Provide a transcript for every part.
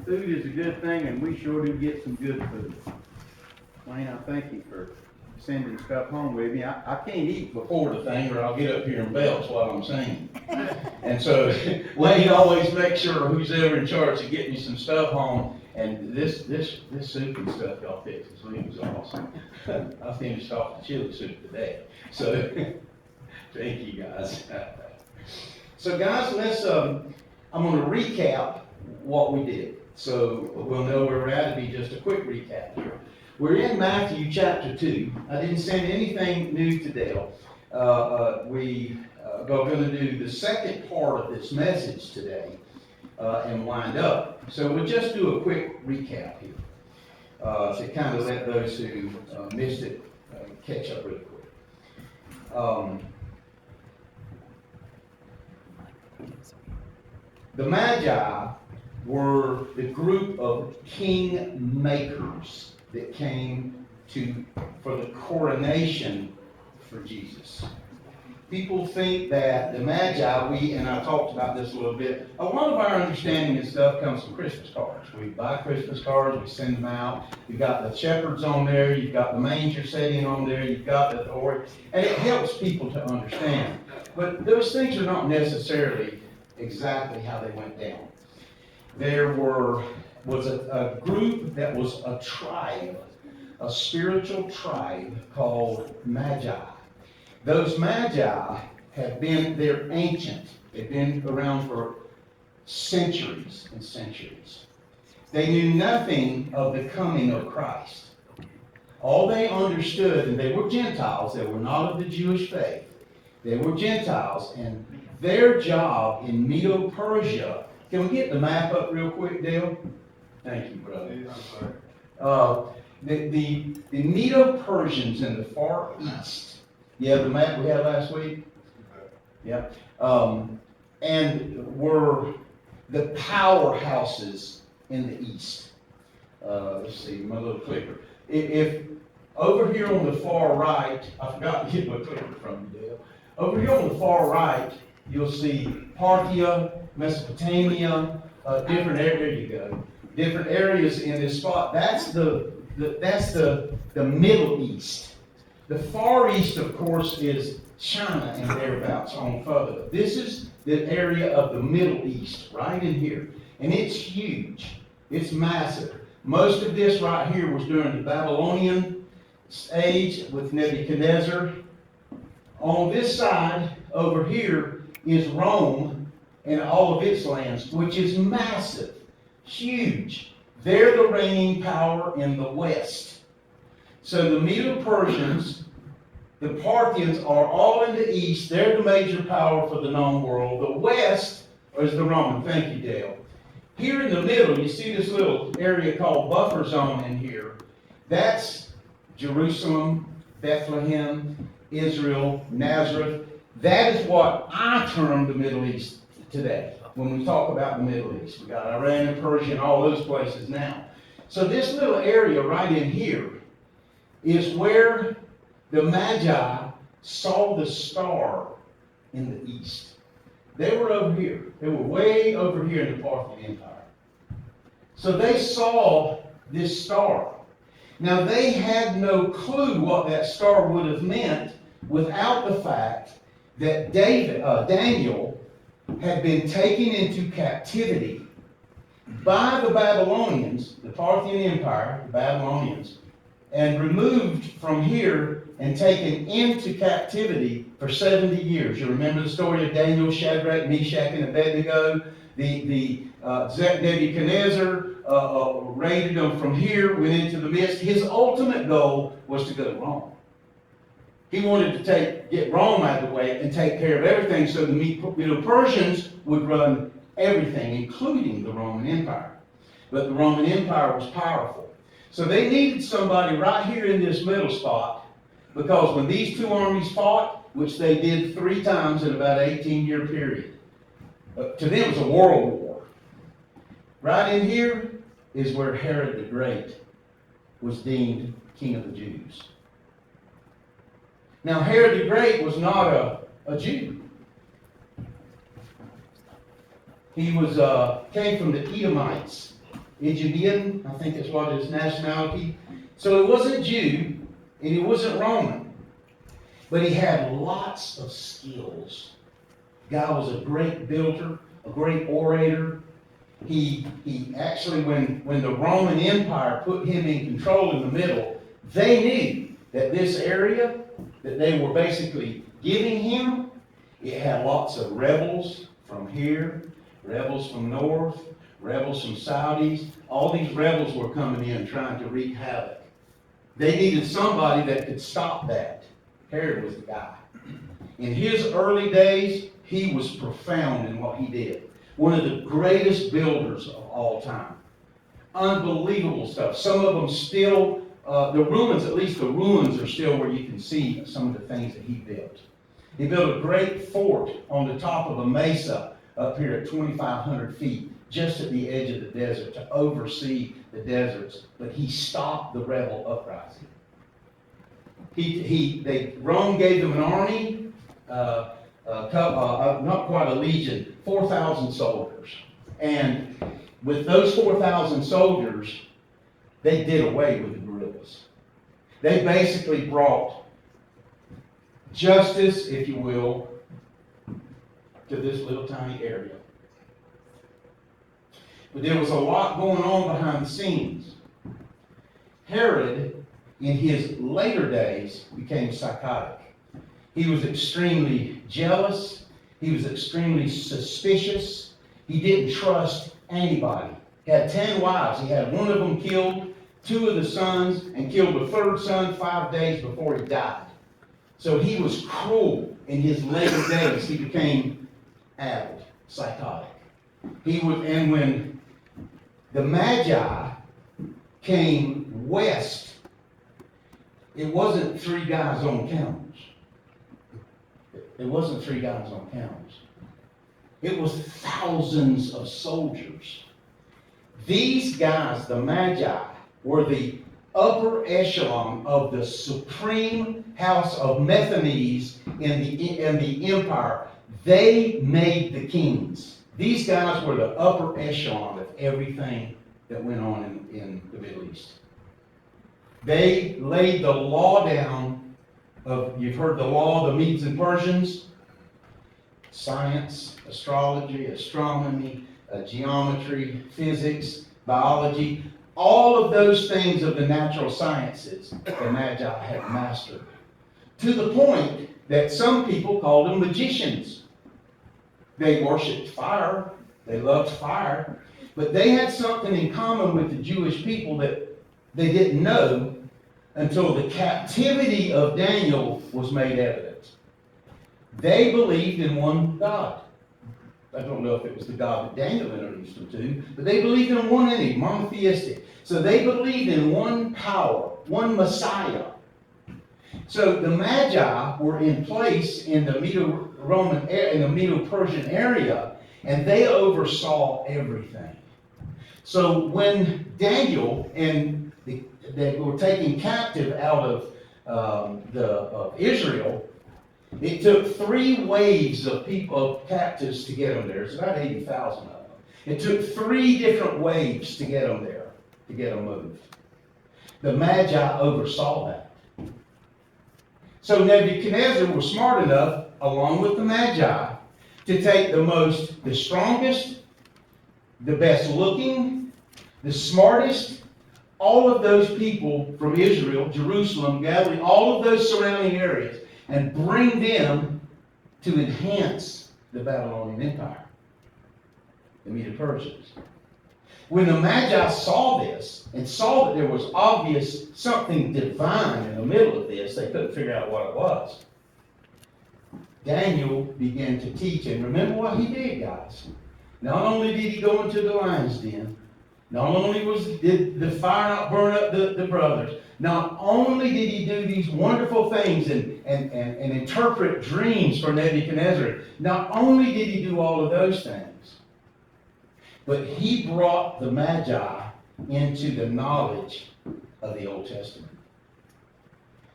food is a good thing, and we sure do get some good food. Wayne, I thank you for sending stuff home with me. I can't eat before the thing, or I'll get up here and belch while I'm singing. And so Wayne always makes sure who's ever in charge to get me some stuff home. And this soup and stuff y'all fixed this week was awesome. I finished off the chili soup today. So thank you guys. So guys, I'm going to recap what we did. So we'll know where we're at. It'll be just a quick recap here. We're in Matthew chapter 2. I didn't send anything new to Dale. We are going to do the second part of this message today and wind up. So we'll just do a quick recap here to kind of let those who missed it catch up really quick. The Magi were the group of king makers that came for the coronation for Jesus. People think that the Magi, and I talked about this a little bit, a lot of our understanding and stuff comes from Christmas cards. We buy Christmas cards, we send them out. You've got the shepherds on there, you've got the manger setting on there, you've got the authority, and it helps people to understand. But those things are not necessarily exactly how they went down. There was a group that was a tribe, a spiritual tribe called Magi. Those Magi they're ancient. They've been around for centuries and centuries. They knew nothing of the coming of Christ. All they understood, and they were Gentiles, they were not of the Jewish faith. They were Gentiles, and their job in Medo-Persia, can we get the map up real quick, Dale? Thank you, brother. The Medo-Persians in the Far East. You have the map we had last week? Yeah. And were the powerhouses in the East. Let's see, my little clicker. If over here on the far right, I forgot to get my clicker from you, Dale. Over here on the far right, you'll see Parthia, Mesopotamia, different areas. There you go. Different areas in this spot. That's the Middle East. The Far East, of course, is China and thereabouts on further. This is the area of the Middle East, right in here. And it's huge. It's massive. Most of this right here was during the Babylonian age with Nebuchadnezzar. On this side, over here, is Rome and all of its lands, which is massive, huge. They're the reigning power in the West. So the Medo-Persians, the Parthians are all in the East. They're the major power for the known world. The West is the Roman. Thank you, Dale. Here in the middle, you see this little area called buffer zone in here. That's Jerusalem, Bethlehem, Israel, Nazareth. That is what I term the Middle East today. When we talk about the Middle East, we got Iran and Persia and all those places now. So this little area right in here is where the Magi saw the star in the east. They were over here. They were way over here in the Parthian Empire. So they saw this star. Now they had no clue what that star would have meant without the fact that Daniel had been taken into captivity by the Babylonians, the Parthian Empire, the Babylonians, and removed from here and taken into captivity for 70 years. You remember the story of Daniel, Shadrach, Meshach, and Abednego? Nebuchadnezzar raided them from here, went into the midst. His ultimate goal was to go to Rome. He wanted to get Rome out of the way and take care of everything so the Medo-Persians would run everything, including the Roman Empire. But the Roman Empire was powerful. So they needed somebody right here in this middle spot, because when these two armies fought, which they did 3 times in about an 18-year period, to them it was a world war. Right in here is where Herod the Great was deemed king of the Jews. Now Herod the Great was not a Jew. He came from the Edomites. Egyptian, I think that's what his nationality. So he wasn't Jew, and he wasn't Roman. But he had lots of skills. Guy was a great builder, a great orator. He actually, when the Roman Empire put him in control in the middle, they knew that this area that they were basically giving him, it had lots of rebels from here, rebels from north, rebels from Saudis. All these rebels were coming in trying to wreak havoc. They needed somebody that could stop that. Herod was the guy. In his early days, he was profound in what he did. One of the greatest builders of all time. Unbelievable stuff. Some of them still, the ruins, at least the ruins are still where you can see some of the things that he built. He built a great fort on the top of a mesa up here at 2,500 feet, just at the edge of the desert to oversee the deserts. But he stopped the rebel uprising. Rome gave them an army, not quite a legion, 4,000 soldiers. And with those 4,000 soldiers, they did away with the guerrillas. They basically brought justice, if you will, to this little tiny area. But there was a lot going on behind the scenes. Herod, in his later days, became psychotic. He was extremely jealous. He was extremely suspicious. He didn't trust anybody. He had 10 wives. He had one of them killed, 2 of the sons, and killed the 3rd son 5 days before he died. So he was cruel in his later days. He became addled, psychotic. And when the Magi came west, it wasn't 3 guys on camels. It wasn't 3 guys on camels. It was thousands of soldiers. These guys, the Magi, were the upper echelon of the supreme house of Methanes in the empire. They made the kings. These guys were the upper echelon of everything that went on in the Middle East. They laid the law down of, you've heard the law of the Medes and Persians, science, astrology, astronomy, geometry, physics, biology, all of those things of the natural sciences the Magi had mastered. To the point that some people called them magicians. They worshipped fire. They loved fire. But they had something in common with the Jewish people that they didn't know until the captivity of Daniel was made evident. They believed in one God. I don't know if it was the God that Daniel introduced them to, but they believed in one entity, monotheistic. So they believed in one power, one Messiah. So the Magi were in place in the Medo-Persian area, and they oversaw everything. So when Daniel and they were taken captive out of Israel, it took 3 waves of captives to get them there. It's about 80,000 of them. It took 3 different waves to get them there, to get them moved. The Magi oversaw that. So Nebuchadnezzar was smart enough, along with the Magi, to take the strongest, the best looking, the smartest, all of those people from Israel, Jerusalem, Galilee, all of those surrounding areas, and bring them to enhance the Babylonian Empire, the Medo-Persians. When the Magi saw this and saw that there was obvious something divine in the middle of this, they couldn't figure out what it was. Daniel began to teach, and remember what he did, guys. Not only did he go into the lion's den, not only did the fire not burn up the brothers, not only did he do these wonderful things and interpret dreams for Nebuchadnezzar, not only did he do all of those things, but he brought the Magi into the knowledge of the Old Testament.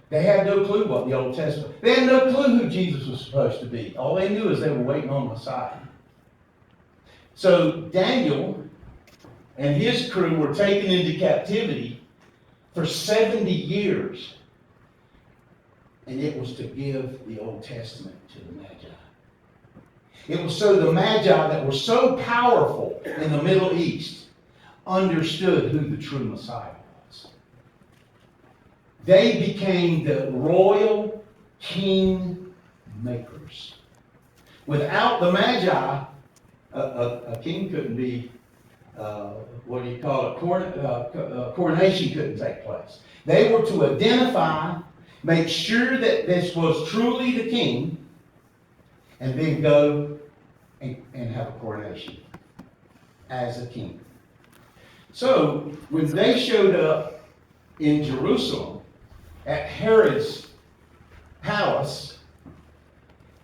They had no clue what the Old Testament. They had no clue who Jesus was supposed to be. All they knew is they were waiting on the Messiah. So Daniel and his crew were taken into captivity for 70 years. And it was to give the Old Testament to the Magi. It was so the Magi that were so powerful in the Middle East understood who the true Messiah was. They became the royal king makers. Without the Magi, a king couldn't be, coronation couldn't take place. They were to identify, make sure that this was truly the king, and then go and have a coronation as a king. So, when they showed up in Jerusalem at Herod's palace,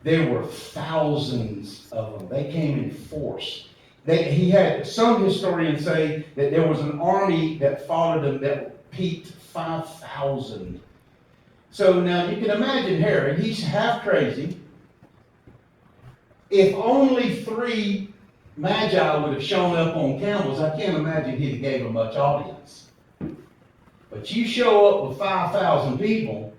there were thousands of them. They came in force. He had some historians say that there was an army that followed them that peaked 5,000. So now you can imagine Herod, he's half crazy. If only 3 Magi would have shown up on camels, I can't imagine he'd have gave them much audience. But you show up with 5,000 people,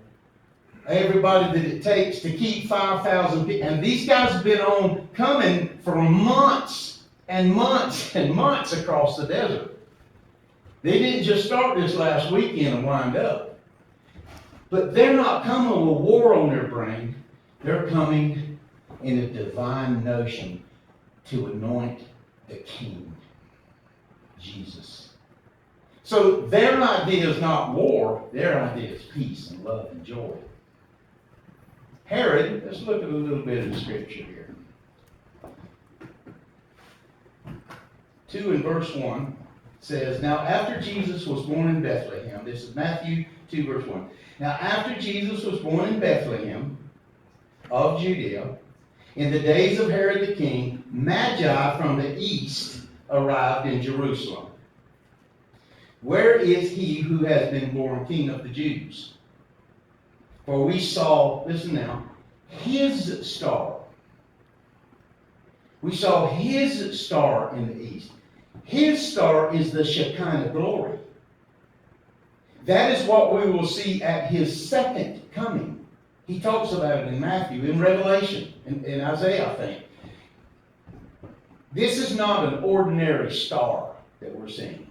everybody that it takes to keep 5,000 people, and these guys have been coming for months and months and months across the desert. They didn't just start this last weekend and wind up. But they're not coming with war on their brain. They're coming in a divine notion to anoint the King, Jesus. So their idea is not war, their idea is peace and love and joy. Herod, let's look at a little bit of the scripture here. 2 and verse 1 says, Now after Jesus was born in Bethlehem, this is Matthew 2 verse 1. Now after Jesus was born in Bethlehem of Judea, in the days of Herod the king, Magi from the east arrived in Jerusalem. Where is he who has been born King of the Jews? For we saw, listen now, his star. We saw his star in the east. His star is the Shekinah glory. That is what we will see at his second coming. He talks about it in Matthew, in Revelation, in Isaiah, I think. This is not an ordinary star that we're seeing.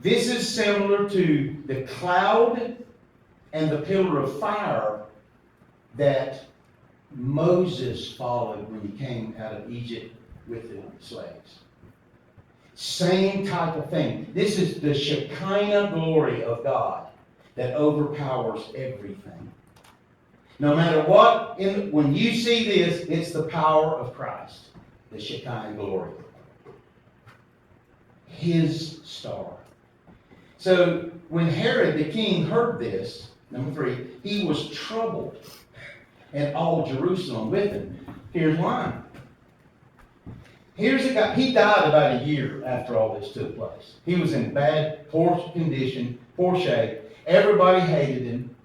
This is similar to the cloud and the pillar of fire that Moses followed when he came out of Egypt with the slaves. Same type of thing. This is the Shekinah glory of God that overpowers everything. No matter what, when you see this, it's the power of Christ, the Shekinah glory. His star. So when Herod the king heard this, number 3, he was troubled, and all Jerusalem with him. Here's why. Here's a guy, he died about a year after all this took place. He was in bad, poor condition, poor shape. Everybody hated him.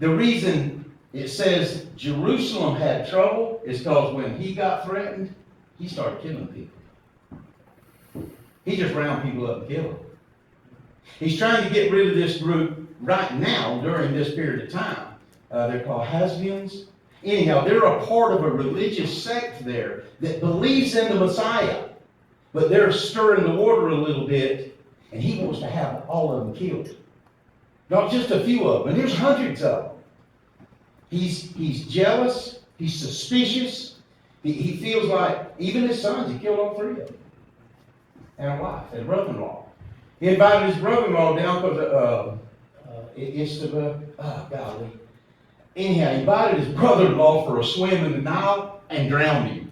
The reason it says Jerusalem had trouble is because when he got threatened, he started killing people. He just round people up and killed them. He's trying to get rid of this group right now during this period of time. They're called Hasmoneans. Anyhow, they're a part of a religious sect there that believes in the Messiah. But they're stirring the water a little bit, and he wants to have all of them killed. Not just a few of them, and there's hundreds of them. He's jealous, he's suspicious, he feels like, even his sons, he killed all 3 of them. And a wife, and a brother-in-law. He invited his brother-in-law down because golly. Anyhow, he invited his brother-in-law for a swim in the Nile and drowned him.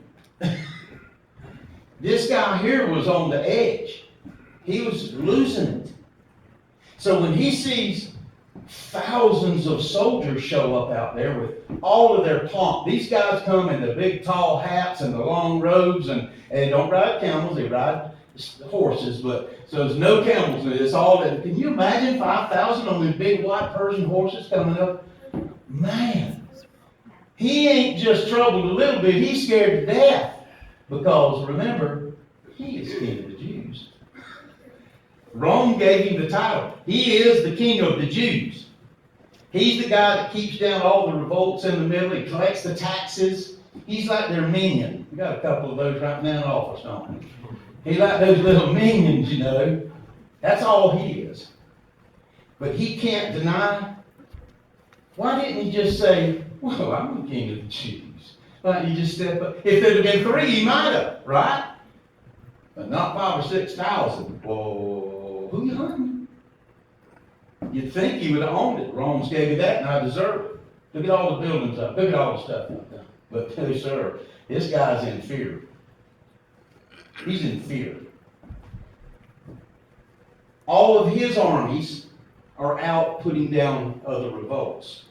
This guy here was on the edge. He was losing it. So when he sees thousands of soldiers show up out there with all of their pomp, these guys come in the big tall hats and the long robes, and they don't ride camels, they ride horses, but so there's no camels. It's all that. Can you imagine 5,000 on these big white Persian horses coming up? Man, he ain't just troubled a little bit, he's scared to death. Because remember, he is King of the Jews. Rome gave him the title. He is the king of the Jews. He's the guy that keeps down all the revolts in the middle. He collects the taxes. He's like their minion. We got a couple of those right now in office, don't we? He's like those little minions, you know. That's all he is. But he can't deny. Why didn't he just say, well, I'm the king of the Jews? Why didn't he just step up? If there'd have been 3, he might have, right? But not 5,000 or 6,000. Whoa, who you hunting? You'd think he would have owned it. Romans gave you that, and I deserve it. Look at all the buildings up. Look at all the stuff up there. But no, sir, this guy's in fear. He's in fear. All of his armies are out putting down other revolts.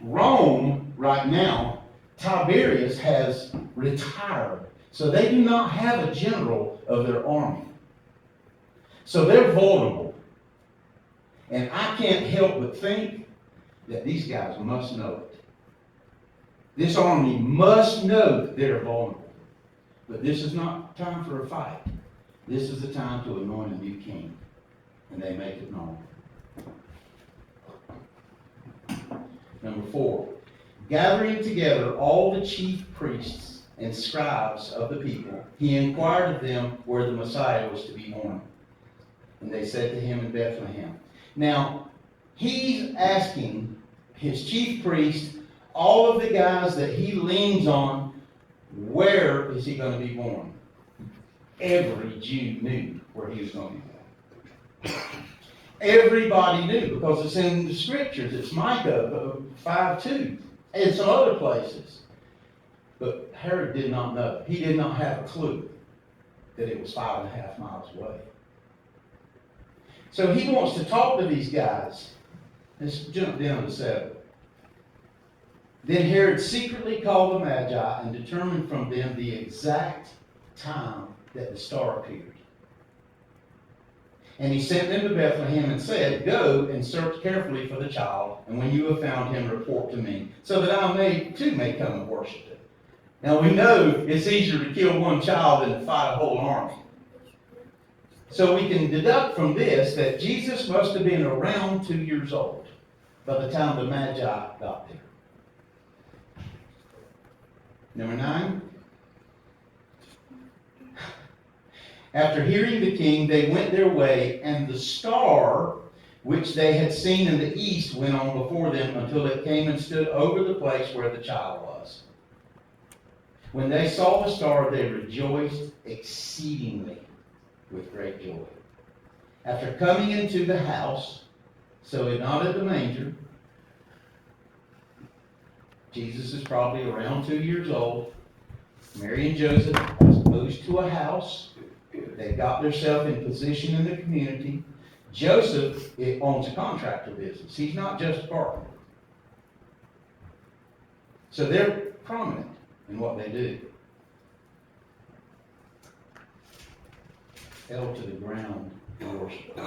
Rome, right now, Tiberius has retired. So they do not have a general of their army. So they're vulnerable. And I can't help but think that these guys must know it. This army must know that they're vulnerable. But this is not time for a fight. This is the time to anoint a new king. And they make it known. Number 4, gathering together all the chief priests and scribes of the people, he inquired of them where the Messiah was to be born. And they said to him in Bethlehem. Now, he's asking his chief priest, all of the guys that he leans on, where is he going to be born? Every Jew knew where he was going to be born. Everybody knew, because it's in the scriptures. It's Micah 5:2 and some other places. But Herod did not know. He did not have a clue that it was 5.5 miles away. So he wants to talk to these guys. Let's jump down to 7. Then Herod secretly called the Magi and determined from them the exact time that the star appeared. And he sent them to Bethlehem and said, go and search carefully for the child, and when you have found him, report to me, so that I too may come and worship him. Now we know it's easier to kill one child than to fight a whole army. So we can deduct from this that Jesus must have been around 2 years old by the time the Magi got there. Number 9. After hearing the king, they went their way, and the star which they had seen in the east went on before them until it came and stood over the place where the child was. When they saw the star, they rejoiced exceedingly with great joy. After coming into the house, so it not at the manger, Jesus is probably around 2 years old. Mary and Joseph was moved to a house. They got themselves in position in the community. Joseph owns a contractor business. He's not just a carpenter. So they're prominent in what they do. Fell to the ground and worshiped.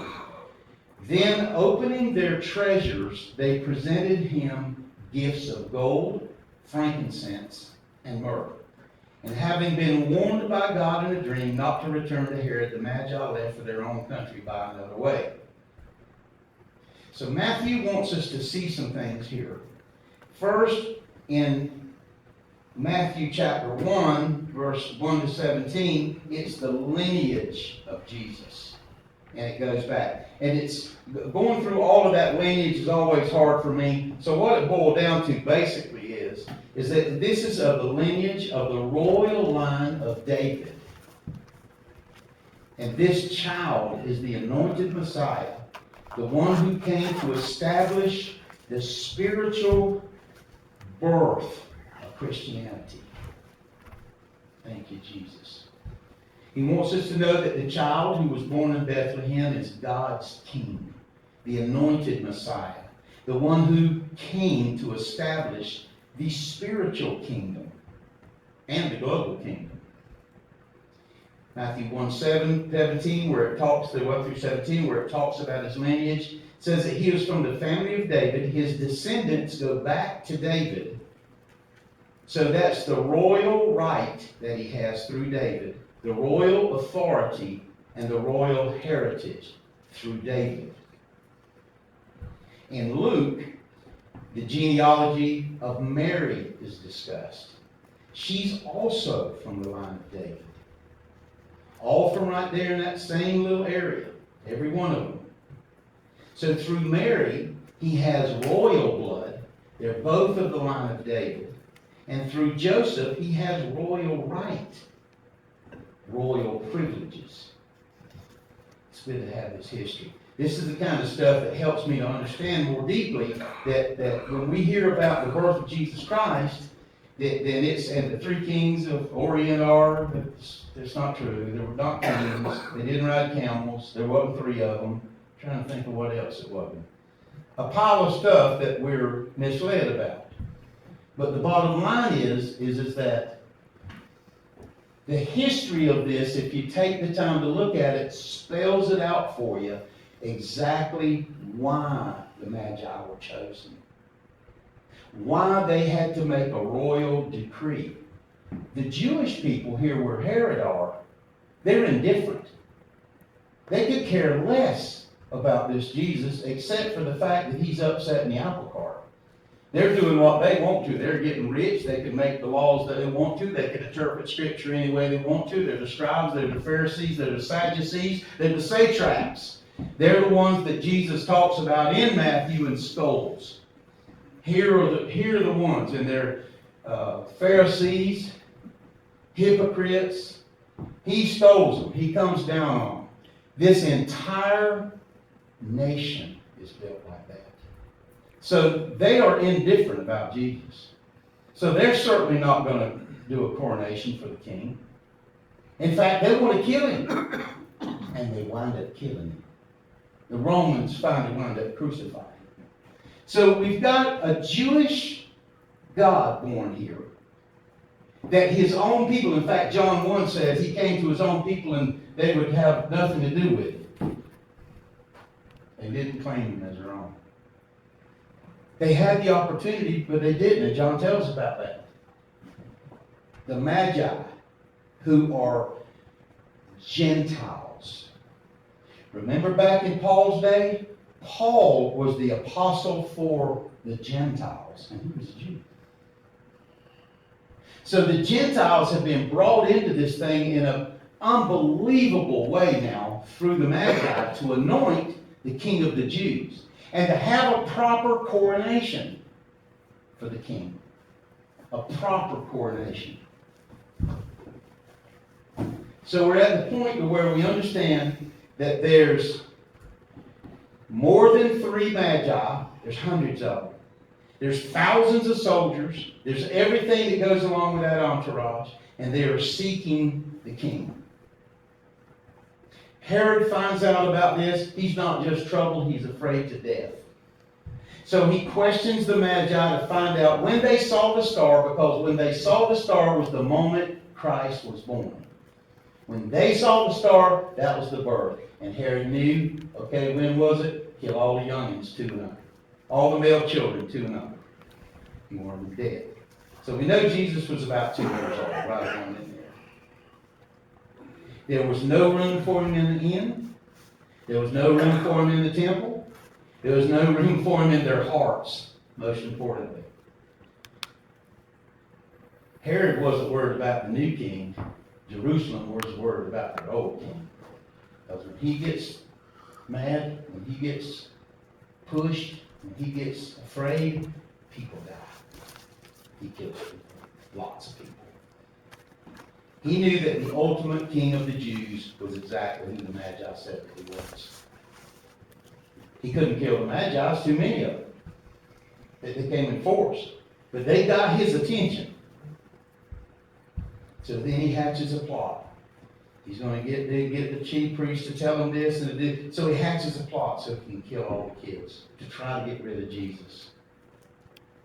Then, opening their treasures, they presented him gifts of gold, frankincense, and myrrh. And having been warned by God in a dream not to return to Herod, the Magi left for their own country by another way. So Matthew wants us to see some things here. First, in Matthew chapter 1, verse 1 to 17, it's the lineage of Jesus. And it goes back. And it's going through all of that lineage is always hard for me. So what it boiled down to basically is that this is of the lineage of the royal line of David. And this child is the anointed Messiah, the one who came to establish the spiritual birth of Christianity. Thank you, Jesus. He wants us to know that the child who was born in Bethlehem is God's king, the anointed Messiah, the one who came to establish the spiritual kingdom and the global kingdom. Matthew 1:17, where it talks, 1 through 17, where it talks about his lineage, says that he was from the family of David. His descendants go back to David. So that's the royal right that he has through David, the royal authority and the royal heritage through David. In Luke, the genealogy of Mary is discussed. She's also from the line of David. All from right there in that same little area, every one of them. So through Mary, he has royal blood. They're both of the line of David. And through Joseph, he has royal right, royal privileges. It's good to have this history. This is the kind of stuff that helps me to understand more deeply that when we hear about the birth of Jesus Christ, then it's, and the three kings of Orient are, that's not true. There were not kings. They didn't ride camels. There wasn't three of them. I'm trying to think of what else it wasn't. A pile of stuff that we're misled about. But the bottom line is that the history of this, if you take the time to look at it, spells it out for you exactly why the Magi were chosen. Why they had to make a royal decree. The Jewish people here where Herod are, they're indifferent. They could care less about this Jesus except for the fact that he's upsetting the apple cart. They're doing what they want to. They're getting rich. They can make the laws that they want to. They can interpret Scripture any way they want to. They're the scribes. They're the Pharisees. They're the Sadducees. They're the satraps. They're the ones that Jesus talks about in Matthew and scolds. Here are the ones. And they're Pharisees, hypocrites. He scolds them. He comes down on them. This entire nation is built like that. So they are indifferent about Jesus. So they're certainly not going to do a coronation for the king. In fact, they want to kill him. And they wind up killing him. The Romans finally wind up crucifying him. So we've got a Jewish God born here. That his own people, in fact, John 1 says he came to his own people and they would have nothing to do with him. They didn't claim him as their own. They had the opportunity, but they didn't, and John tells us about that. The Magi, who are Gentiles. Remember back in Paul's day? Paul was the apostle for the Gentiles, and he was a Jew. So the Gentiles have been brought into this thing in an unbelievable way now through the Magi to anoint the King of the Jews and to have a proper coronation for the king. A proper coronation. So we're at the point where we understand that there's more than 3 Magi. There's hundreds of them. There's thousands of soldiers. There's everything that goes along with that entourage. And they are seeking the king. Herod finds out about this. He's not just troubled, he's afraid to death. So he questions the Magi to find out when they saw the star, because when they saw the star was the moment Christ was born. When they saw the star, that was the birth. And Herod knew, okay, when was it? Kill all the youngins, 2 and under. All the male children, 2 and under. He wanted them dead. So we know Jesus was about 2 years old, right around in there. There was no room for him in the inn. There was no room for him in the temple. There was no room for him in their hearts, most importantly. Herod wasn't worried about the new king. Jerusalem was worried about their old king. Because when he gets mad, when he gets pushed, when he gets afraid, people die. He kills people. Lots of people. He knew that the ultimate king of the Jews was exactly who the Magi said that he was. He couldn't kill the Magi, there's too many of them. They came in force. But they got his attention. So then he hatches a plot. He's going to get the chief priest to tell him this and this. So he hatches a plot so he can kill all the kids to try to get rid of Jesus.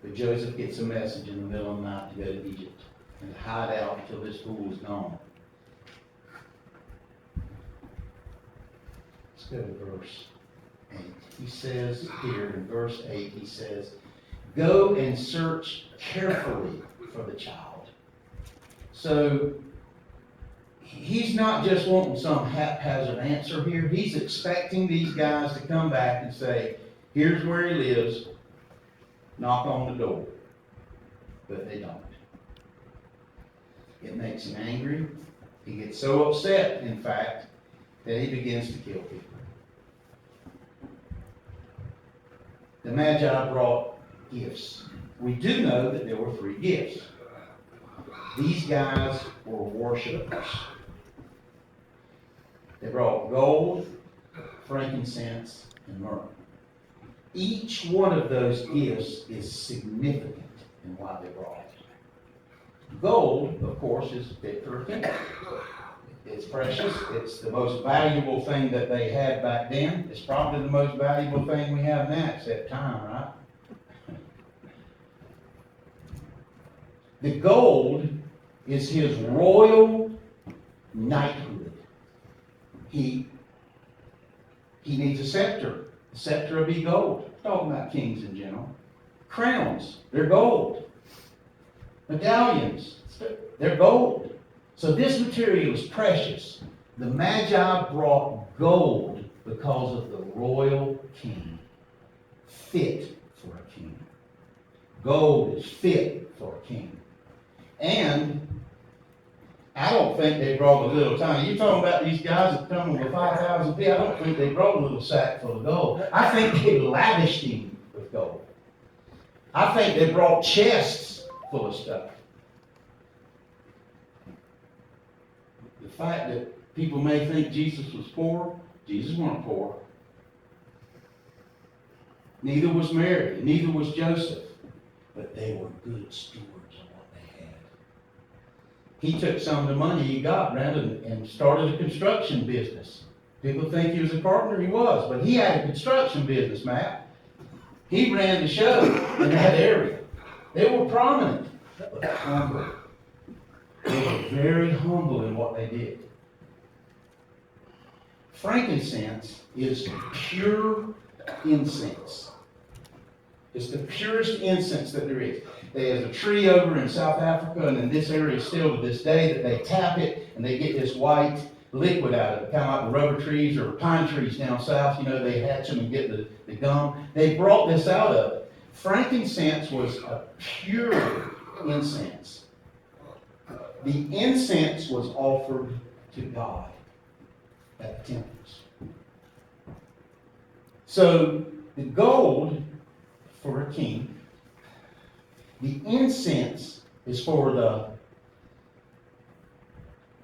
But Joseph gets a message in the middle of the night to go to Egypt and hide out until this fool is gone. Let's go to verse 8. He says here in verse 8, he says, "Go and search carefully for the child." So he's not just wanting some haphazard answer here. He's expecting these guys to come back and say, here's where he lives, knock on the door. But they don't. It makes him angry. He gets so upset, in fact, that he begins to kill people. The Magi brought gifts. We do know that there were 3 gifts. These guys were worshipers. They brought gold, frankincense, and myrrh. Each one of those gifts is significant in why they brought it. Gold, of course, is fit for a king. It's precious. It's the most valuable thing that they had back then. It's probably the most valuable thing we have now, except time, right? The gold is his royal knighthood. He needs a scepter. The scepter will be gold. Talking about kings in general. Crowns, they're gold. Medallions, they're gold. So this material is precious. The Magi brought gold because of the royal king. Fit for a king. Gold is fit for a king. And I don't think they brought a little tiny. You're talking about these guys that come with 5,000 people. I don't think they brought a little sack full of gold. I think they lavished him with gold. I think they brought chests full of stuff. The fact that people may think Jesus was poor, Jesus wasn't poor. Neither was Mary, neither was Joseph. But they were good stewards of what they had. He took some of the money he got around and started a construction business. People think he was a carpenter, he was, but he had a construction business, Matt. He ran the show in that area. They were prominent, but humble. They were very humble in what they did. Frankincense is pure incense. It's the purest incense that there is. There's a tree over in South Africa and in this area still to this day that they tap it and they get this white liquid out of it, kind of like the rubber trees or pine trees down south. You know, they hatch them and get the gum. They brought this out of it. Frankincense was a pure incense. The incense was offered to God at the temples. So the gold for a king, the incense is for the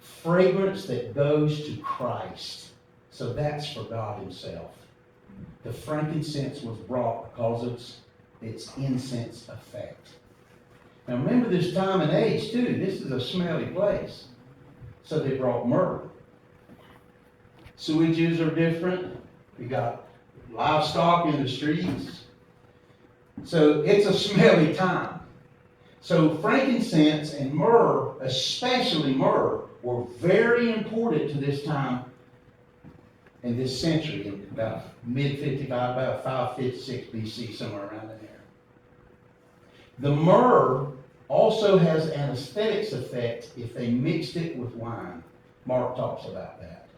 fragrance that goes to Christ. So that's for God himself. The frankincense was brought because of its incense effect. Now remember this time and age too. This is a smelly place. So they brought myrrh. Sewages are different. We got livestock in the streets. So it's a smelly time. So frankincense and myrrh, especially myrrh, were very important to this time in this century, in about mid-55, about 556 BC, somewhere around in there. The myrrh also has anesthetics effect if they mixed it with wine. Mark talks about that.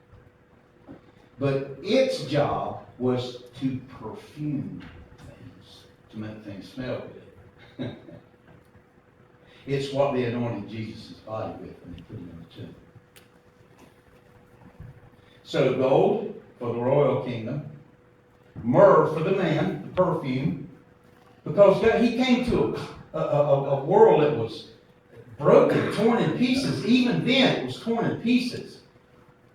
But its job was to perfume things, to make things smell good. It's what they anointed Jesus' body with when they put him in the tomb. So gold for the royal kingdom, myrrh for the man, the perfume, because he came to a world that was broken, torn in pieces. Even then, it was torn in pieces.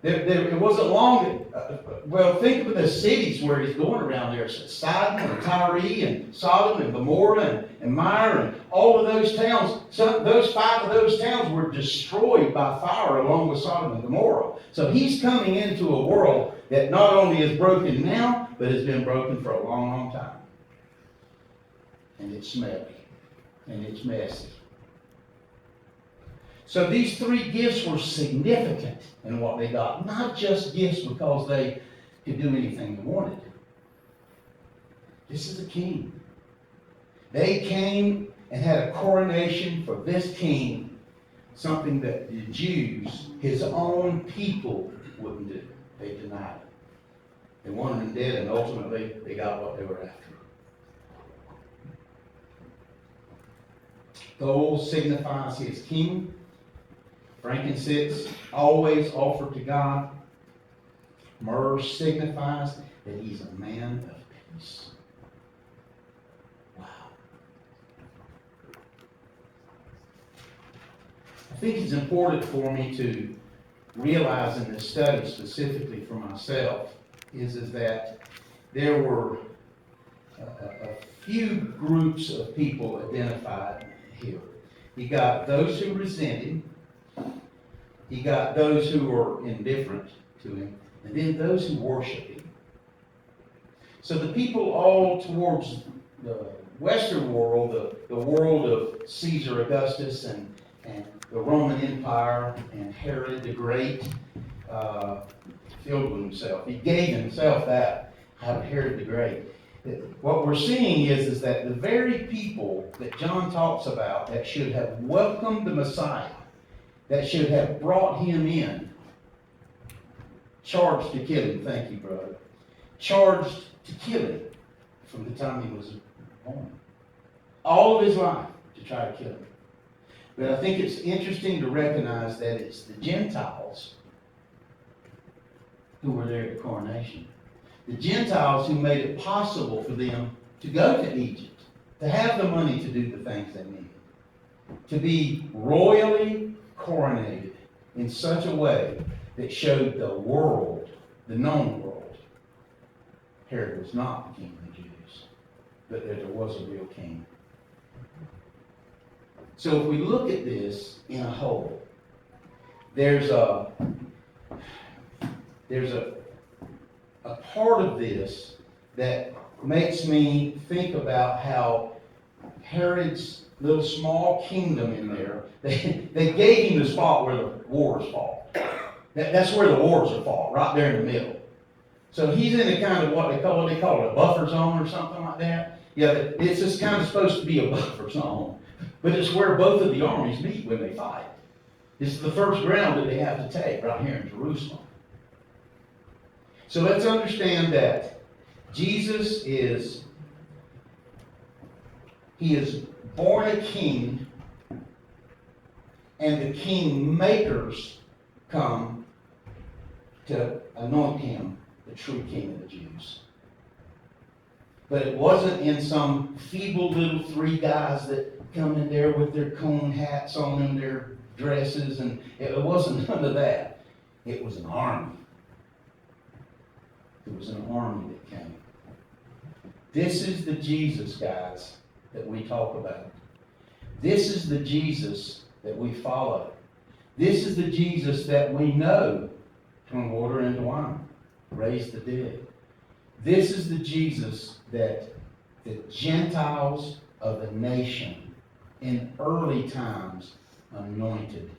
It wasn't long. Well, think of the cities where he's going around there. Sidon and Tyre and Sodom and Gomorrah and Myre and all of those towns. Those 5 of those towns were destroyed by fire along with Sodom and Gomorrah. So he's coming into a world that not only is broken now, but has been broken for a long, long time. And it's smelly. And it's messy. So these 3 gifts were significant in what they got. Not just gifts because they could do anything they wanted. This is a king. They came and had a coronation for this king something that the Jews, his own people, wouldn't do. They denied it. They wanted him dead, and ultimately they got what they were after. Gold signifies his king. Frankincense, always offered to God. Myrrh signifies that he's a man of peace. Wow. I think it's important for me to realize in this study, specifically for myself, is that there were a few groups of people identified here. You got those who resent him. You got those who are indifferent to him. And then those who worship him. So the people all towards the Western world, the world of Caesar Augustus and the Roman Empire and Herod the Great, filled with himself. He gave himself that, Herod the Great. What we're seeing is that the very people that John talks about that should have welcomed the Messiah, that should have brought him in, charged to kill him, thank you, brother, charged to kill him from the time he was born. All of his life to try to kill him. But I think it's interesting to recognize that it's the Gentiles who were there at the coronation. The Gentiles who made it possible for them to go to Egypt, to have the money to do the things they needed, to be royally coronated in such a way that showed the world, the known world, Herod was not the king of the Jews, but that there was a real king. So if we look at this in a whole, there's a part of this that makes me think about how Herod's little small kingdom in there, they gave him the spot where the wars fought. That's where the wars are fought, right there in the middle. So he's in a kind of what they call it, a buffer zone or something like that. Yeah, it's just kind of supposed to be a buffer zone. But it's where both of the armies meet when they fight. It's the first ground that they have to take right here in Jerusalem. So let's understand that Jesus is born a king, and the king makers come to anoint him the true king of the Jews. But it wasn't in some feeble little three guys that come in there with their cone hats on and their dresses, and it wasn't none of that. It was an army. It was an army that came. This is the Jesus, guys, that we talk about. This is the Jesus that we follow. This is the Jesus that we know turned water into wine, raised the dead. This is the Jesus that the Gentiles of the nation in early times anointed.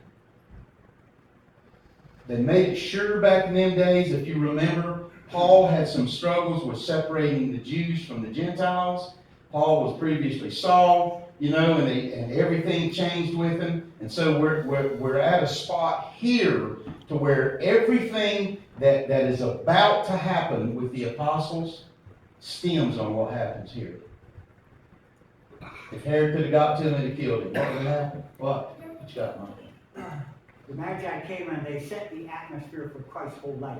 They made it sure back in them days, if you remember, Paul had some struggles with separating the Jews from the Gentiles. Paul was previously Saul, and everything changed with him. And so we're at a spot here to where everything that is about to happen with the apostles stems on what happens here. If Herod could have got to him and killed him, what would have happened? What you got, Mike? The Magi came and they set the atmosphere for Christ's whole life.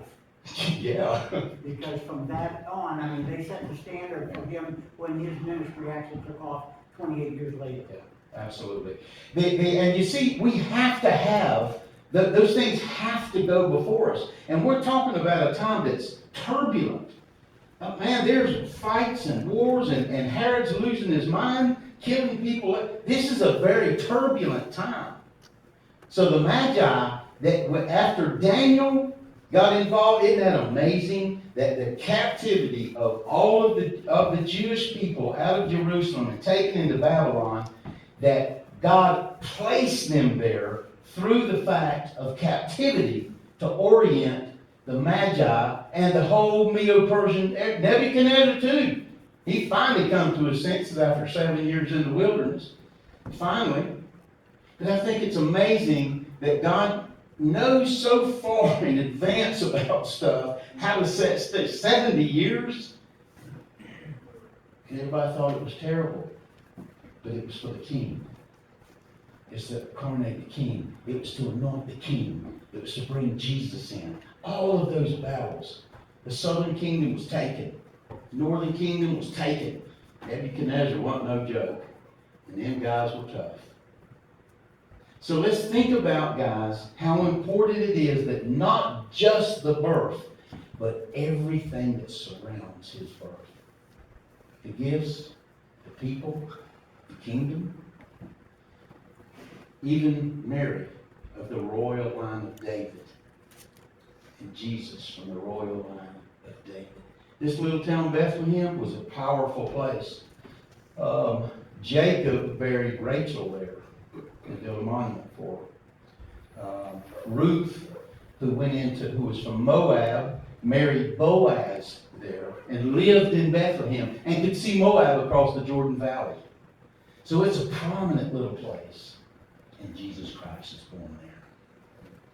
Yeah. Because from that on, they set the standard for him when his ministry actually took off 28 years later. Yeah, absolutely. And you see, we have to have, those things have to go before us. And we're talking about a time that's turbulent. Man, there's fights and wars, and Herod's losing his mind, killing people. This is a very turbulent time. So the Magi, that after Daniel got involved, isn't that amazing? That the captivity of all of the Jewish people out of Jerusalem and taken into Babylon, that God placed them there through the fact of captivity to orient the Magi and the whole Medo-Persian, Nebuchadnezzar too. He finally come to his senses after 7 years in the wilderness. Finally. But I think it's amazing that God knows so far in advance about stuff, how to set stage. 70 years? And everybody thought it was terrible, but it was for the king. It's to coronate the king. It was to anoint the king. It was to bring Jesus in. All of those battles. The southern kingdom was taken. The northern kingdom was taken. Nebuchadnezzar wasn't no joke. And them guys were tough. So let's think about, guys, how important it is that not just the birth, but everything that surrounds his birth. The gifts, the people, the kingdom, even Mary of the royal line of David, and Jesus from the royal line of David. This little town, Bethlehem, was a powerful place. Jacob buried Rachel there and built a monument for her. Ruth, who was from Moab, married Boaz there and lived in Bethlehem and could see Moab across the Jordan Valley. So it's a prominent little place. And Jesus Christ is born there.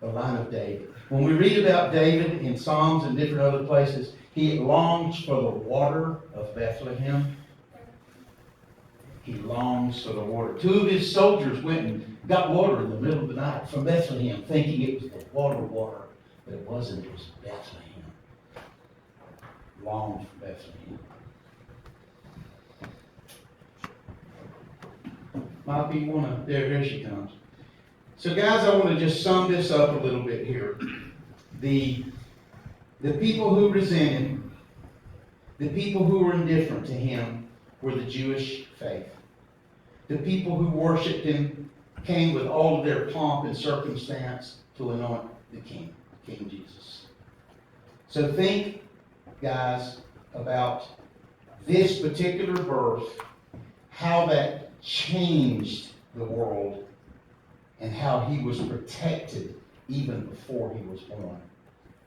The line of David. When we read about David in Psalms and different other places, he longs for the water of Bethlehem. He longs for the water. 2 of his soldiers went and got water in the middle of the night from Bethlehem, thinking it was the water. But it wasn't. It was Bethlehem. Longed for Bethlehem. Might be one of, there she comes. So guys, I want to just sum this up a little bit here. The people who resented him, the people who were indifferent to him, were the Jewish faith. The people who worshipped him came with all of their pomp and circumstance to anoint the King, King Jesus. So think, guys, about this particular birth, how that changed the world, and how he was protected even before he was born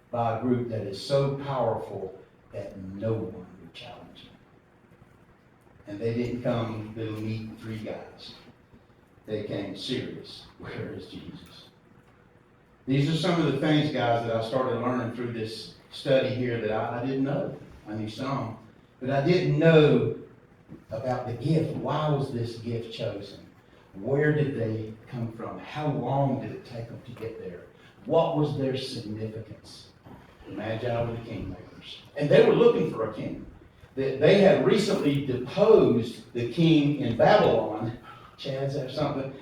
by a group that is so powerful that no one would challenge him. And they didn't come to meet 3 guys. They came serious. Where is Jesus? These are some of the things, guys, that I started learning through this study here that I didn't know. I knew some, but I didn't know about the gift. Why was this gift chosen? Where did they come from? How long did it take them to get there? What was their significance? The Magi were the kingmakers. And they were looking for a king. They had recently deposed the king in Babylon. Chad's have something.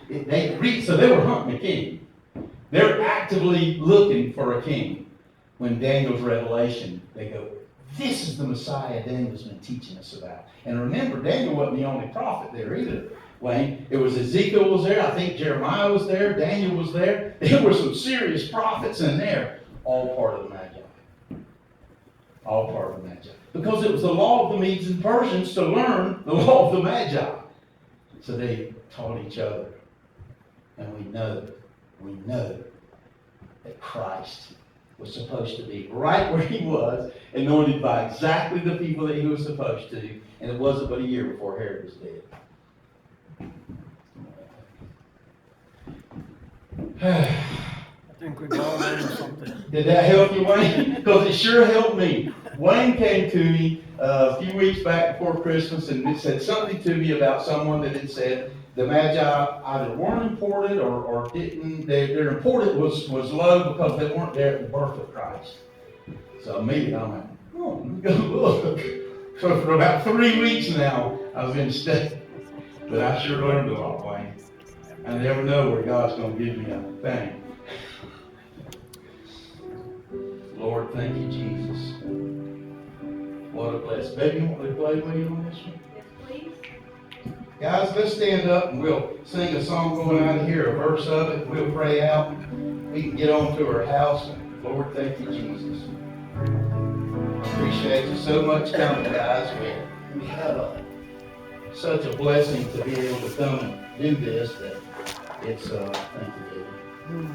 So they were hunting a king. They're actively looking for a king. When Daniel's revelation, they go, this is the Messiah Daniel's been teaching us about. And remember, Daniel wasn't the only prophet there either. Wayne, it was Ezekiel was there, I think Jeremiah was there, Daniel was there. There were some serious prophets in there, all part of the Magi. All part of the Magi. Because it was the law of the Medes and Persians to learn the law of the Magi. So they taught each other. And we know that Christ was supposed to be right where he was, anointed by exactly the people that he was supposed to. And it wasn't but a year before Herod was dead. I think we've all learned something. Did that help you, Wayne? Because it sure helped me. Wayne came to me a few weeks back before Christmas and said something to me about someone that had said the Magi either weren't important or didn't. Their importance was low because they weren't there at the birth of Christ. So immediately I'm like, oh, let me go look. So for about 3 weeks now, I've been studying. But I sure learned a lot, Wayne. I never know where God's going to give me a thing. Lord, thank you, Jesus. What a blessing. Baby, you want me to play with you on this one? Yes, please. Guys, let's stand up and we'll sing a song going out of here, a verse of it. We'll pray out. We can get on to our house. Lord, thank you, Jesus. I appreciate you so much coming, guys. We have such a blessing to be able to come and do this that it's, thank you, David.